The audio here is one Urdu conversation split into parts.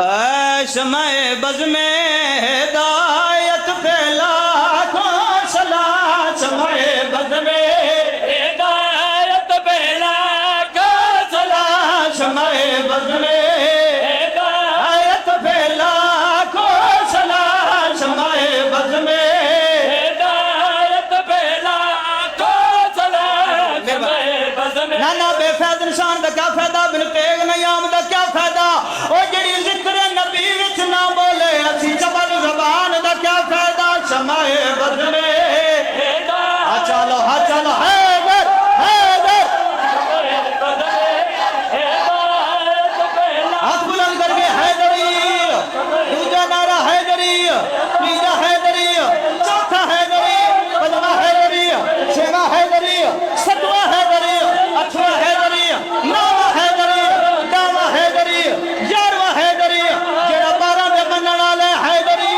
اے شمع بز میں ہدایت پہ لاکھوں سلام شمع بز میں ہدایت پہ لاکھوں سلام شمع بز میں ہدایت پہ لاکھوں سلام شمع بز میں ہدایت پہ لاکھوں سلام شمع بز میں نانا بے فیض انسان دا کیا فائدہ بن تیغ نیام دا کیا فائدہ او جڑی ذکر نبی وچ نہ بولے اسی چبل زبان دا کیا فائدہ شمع بز میں ہاں چلو حیدر حیدر ہاتھ بلند کر کے حیدری دوجا نعرہ حیدری تیجا حیدری چوتھا حیدری پنجواں حیدری چھواں حیدری ستواں حیدری اٹھواں حیدری نواں حیدری داواں حیدری گیارہواں حیدری جڑا 12 دے منن والے حیدری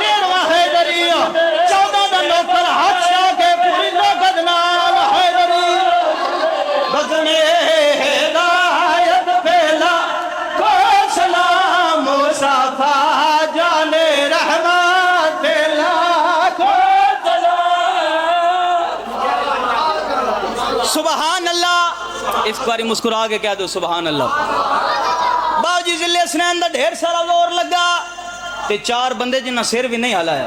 13واں حیدری 14 دا نوکر ہاتھ چھا کے پوری طاقت نال حیدری بز میں ہدایت پھیلا کو سلام مصطفیٰ جان رحمت پھیلا کو سلام سبحان اللہ اس باری مسکرا کے کہہ دو سبحان اللہ باو جی ضلع سنین دا ڈھیر سارا زور لگا تے 4 بندے جنہ سر بھی نہیں حالا ہے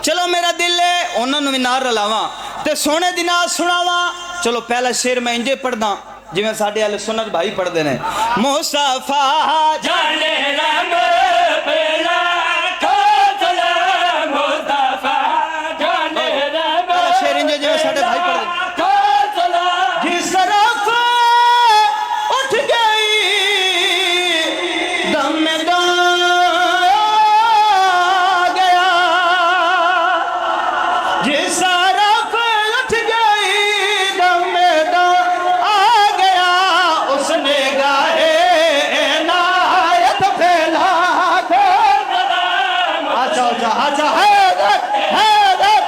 چلو میرا دل ہے انہوں نے بھی نار رلاواں تے سونے دی ناز سناواں چلو پہلا شیر میں انجے پڑھ داں جی میں ساڑھے اہل سنت بھائی پڑھ دینے مصطفیٰ جان رحمت پھیلا کو سلام مصطفیٰ جان رحمت پہلا شیر انجے جی میں ساڑھے بھائی پڑھ دینے جس طرف اٹھ گئی دم میں دم گیا جس طرف اٹھ گئی دم میں دم آ گیا اس نے گاہے عنایت پھیلا کو اچھا حیدر حیدر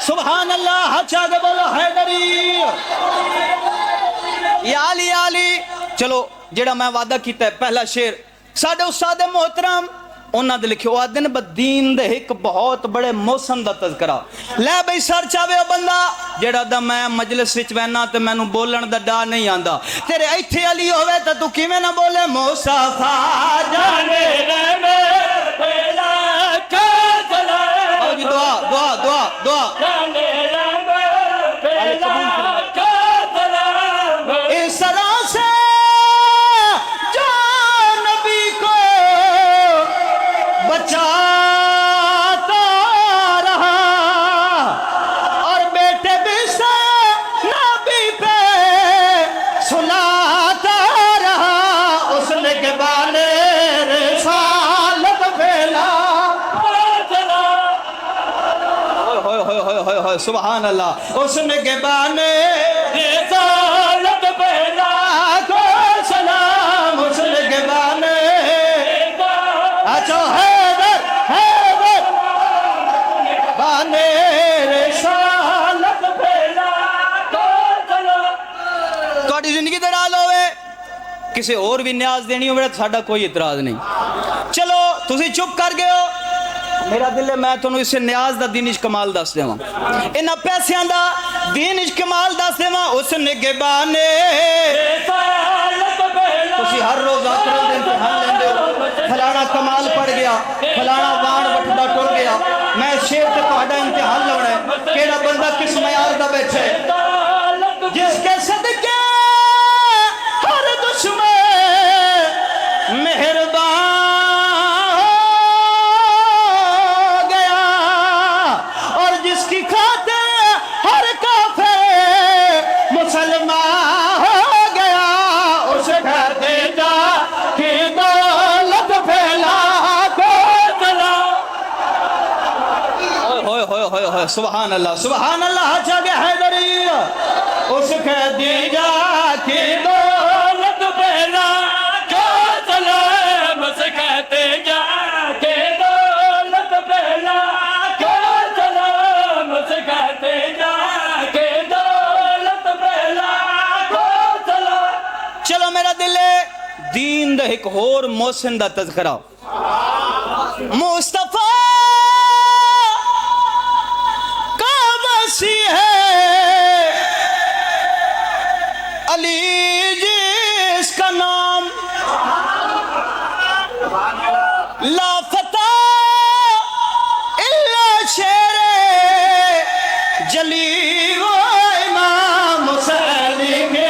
سبحان اللہ ہچا کے بولو حیدری یا علی چلو جڑا میں وعدہ کیتا ہے پہلا شیر ساڑھے استاد محترم انہاں دے لکھے آدن بدین دے ایک بہت بڑے موسم دا تذکرہ لے بھئی سر چاہوے بندہ جڑا دا میں مجلس وچ وینا تے میں نو بولن دا ڈا نہیں آندا تیرے ایتھے علی ہوئے تے تو کیویں نہ بولے مصطفیٰ جان رحمت پھیلا کو سلام او جی دعا اس طرح سے جو نبی کو بچاتا رہا اور بیٹے بھی سے نبی پہ سلاتا رہا اس نے کے بانے رسالت پھیلا سبحان اللہ اس نے کے بانے رسالت پھیلا کو سلام اس نے کے بانے اچھا حیدر بانے رسالت پھیلا کو سلام توڑی زندگی دے ڈال ہوئے کسی اور بھی نیاز دینی ہوئے تو ساڑھا کوئی اعتراض نہیں چلو تسی چپ کر گئے ہو میرا دل ہے میں تنہوں اسے نیاز دا دینش کمال دس دے وہاں انہا پیسیاں دا دینش کمال دس دے وہاں اس نگبانے تسی ہر روز آخرت دے امتحان لیندے ہو پھلانا کمال پڑ گیا پھلانا وان وٹھڑا ٹر گیا میں شیر تے پہاڑا امتحان لوڑا ہے کیڑا بندہ کس معیار دا بیٹھے جس کے صدقے ہر دشمن مہربان سبحان اللہ جاگے حیدری اس کے دیجا کی دولت پہلا کو سلام اس کے دیجا کی دولت پہلا کو سلام اس کے دیجا کی دولت پہلا میرا دل ہے دین دا ایک ہور محسن دا تذکرہ مصطفیٰ کا مسیح ہے علی جس کا نام لا فتح الا شیر جلی و امام حسین کے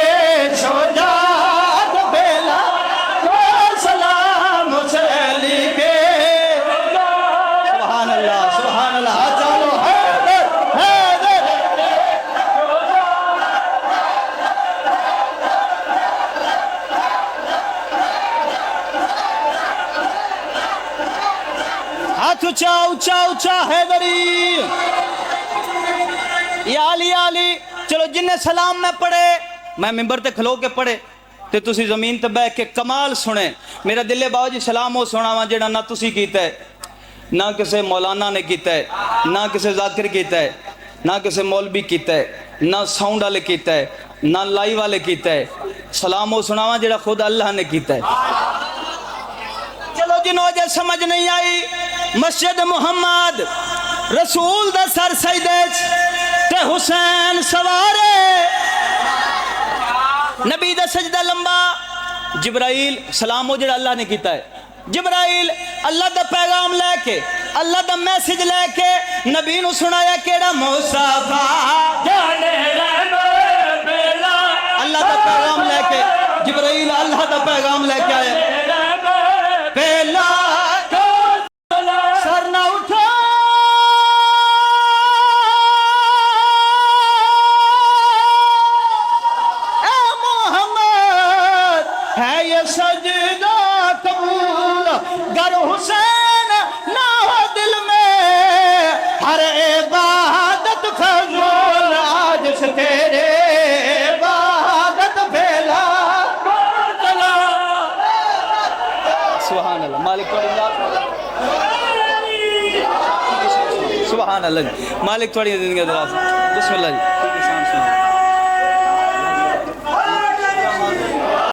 شجاعت بیلا کو سلام حسین کے سبحان اللہ چلو حیدر حیدر ہاتھ اونچا اونچا اونچا حیدری یا علی چلو جن نے سلام میں پڑھے میں ممبر تے کھلو کے پڑھے تے تسی زمین تے بیٹھ کے کمال سنے میرا دل ہے باو جی سلام ہو سونا وا جڑا نہ تسی کیتا ہے نہ کسے مولانا نے کیتا ہے نہ کسے ذاکر کیتا ہے نہ کسے مولوی کیتا ہے نہ ساؤنڈ والے کیتا ہے نہ لائی والے کیتا ہے سلام ہو سنا وا جڑا خود اللہ نے کیتا ہے چلو جنہوں جے سمجھ نہیں آئی مسجد محمد رسول دا سر سجدے تے حسین سوارے نبی دا سجدہ لمبا جبرائیل سلام ہو جڑا اللہ نے کیتا ہے جبرائیل اللہ دا پیغام لے کے اللہ دا میسج لے کے نبی نو سنایا کیڑا مصطفیٰ اللہ دا پیغام لے کے جبرائیل اللہ دا پیغام لے کے آیا پہلا سر نہ اٹھا سجدہ قبول گر حسین نہ ہو دل میں ہر عبادت فضول آج سے تیرے عبادت پھیلا سبحان اللہ مالک توڑی سبحان اللہ مالک توڑی زندگی دراز بسم اللہ جی